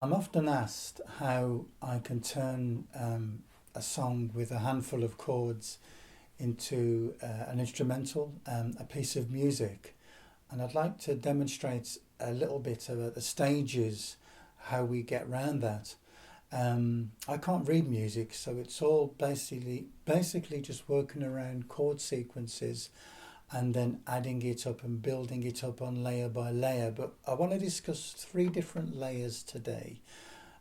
I'm often asked how I can turn a song with a handful of chords into an instrumental, a piece of music. And I'd like to demonstrate a little bit about the stages, how we get around that. I can't read music, so it's all basically just working around chord sequences and then adding it up and building it up on layer by layer. But I want to discuss three different layers today.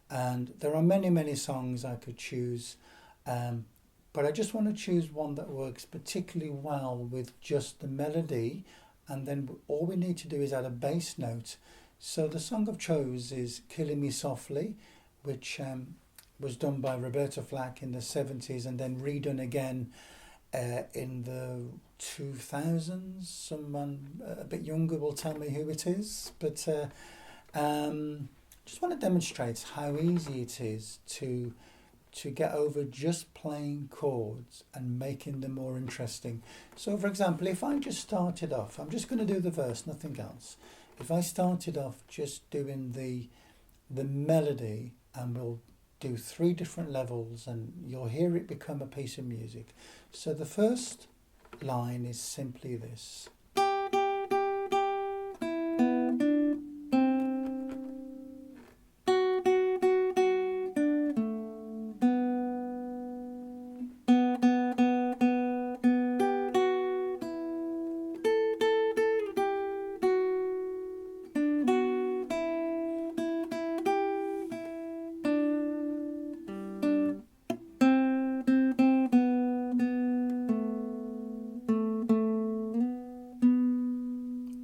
And there are many songs I could choose, um, but I just want to choose one that works particularly well with just the melody, and then all we need to do is add a bass note. So the song I've chose is Killing Me Softly, which was done by Roberta Flack in the 70s and then redone again in the 2000s. Someone a bit younger will tell me who it is, but just want to demonstrate how easy it is to get over just playing chords and making them more interesting. So for example, if I just started off, I'm just going to do the verse, nothing else. If I started off just doing the melody, and we'll do three different levels and you'll hear it become a piece of music. So the first line is simply this.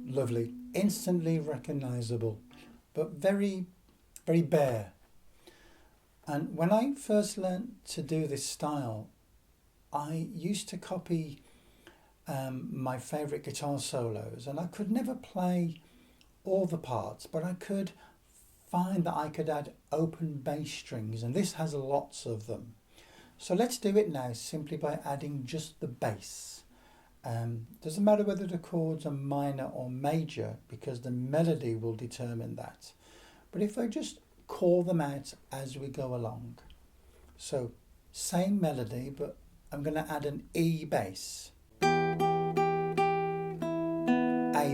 Lovely, instantly recognizable, but very bare. And when I first learned to do this style, I used to copy my favourite guitar solos, and I could never play all the parts, but I could find that I could add open bass strings, and this has lots of them. So let's do it now simply by adding just the bass. Doesn't matter whether the chords are minor or major because the melody will determine that. But if I just call them out as we go along. So same melody, but I'm going to add an E bass, A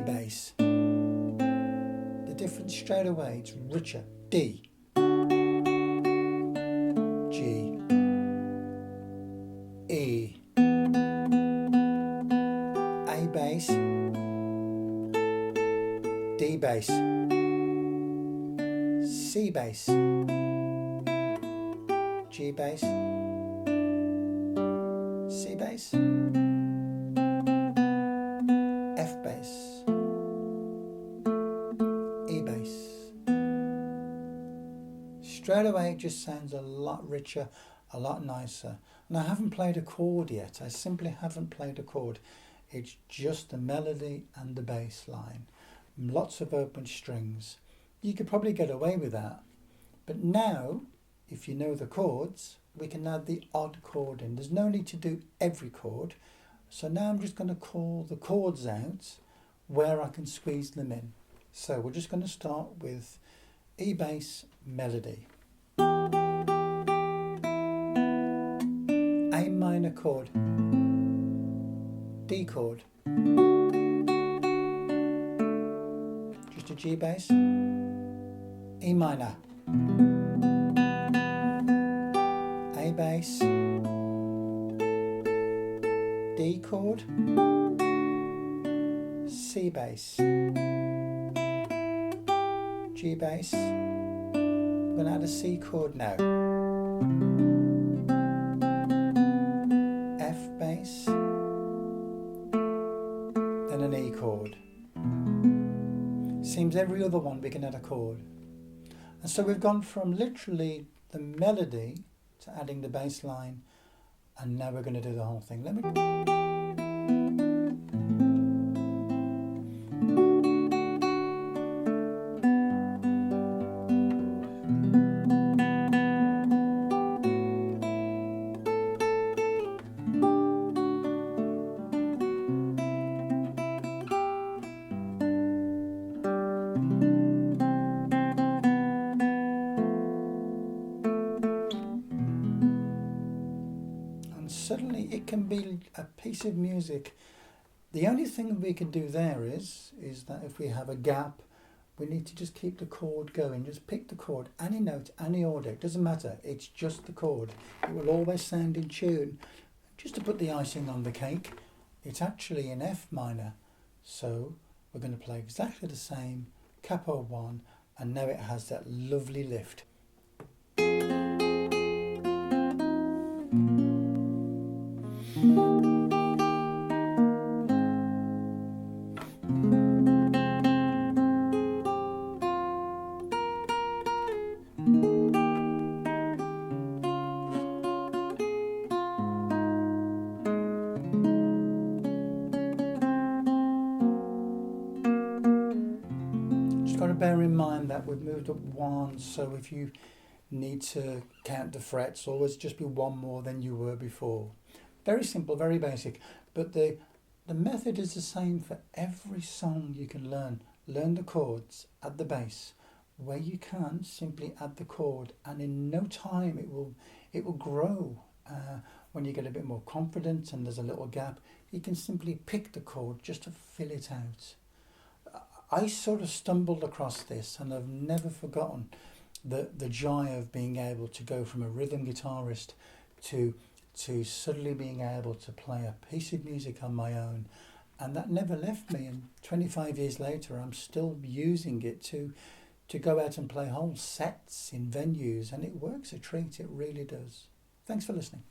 bass. The difference straight away, it's richer. D, G, E, A bass, D bass, C bass, G bass, C bass, F bass, E bass. Straight away it just sounds a lot richer, a lot nicer. And I haven't played a chord yet. I simply haven't played a chord. It's just the melody and the bass line. Lots of open strings. You could probably get away with that. But now, if you know the chords, we can add the odd chord in. There's no need to do every chord. So now I'm just going to call the chords out where I can squeeze them in. So we're just going to start with E bass melody. A minor chord, D chord, just a G bass, E minor, A bass, D chord, C bass, G bass. I'm going to add a C chord now, F bass, then an E chord. Seems every other one we can add a chord. And so we've gone from literally the melody to adding the bass line, and now we're going to do the whole thing. Let me... suddenly it can be a piece of music. The only thing we can do there is that if we have a gap, we need to just keep the chord going. Just pick the chord, any note, any order. It doesn't matter. It's just the chord. It will always sound in tune. Just to put the icing on the cake, it's actually in F minor. So we're going to play exactly the same, capo 1, and now it has that lovely lift. Just got to bear in mind that we've moved up 1, so if you need to count the frets, always just be 1 more than you were before. Very simple, very basic, but the method is the same for every song you can learn. Learn the chords, add the bass. Where you can, simply add the chord, and in no time it will grow. When you get a bit more confident and there's a little gap, you can simply pick the chord just to fill it out. I sort of stumbled across this, and I've never forgotten the joy of being able to go from a rhythm guitarist to suddenly being able to play a piece of music on my own, and that never left me. And 25 years later, I'm still using it to go out and play whole sets in venues, and it works a treat. It really does. Thanks for listening.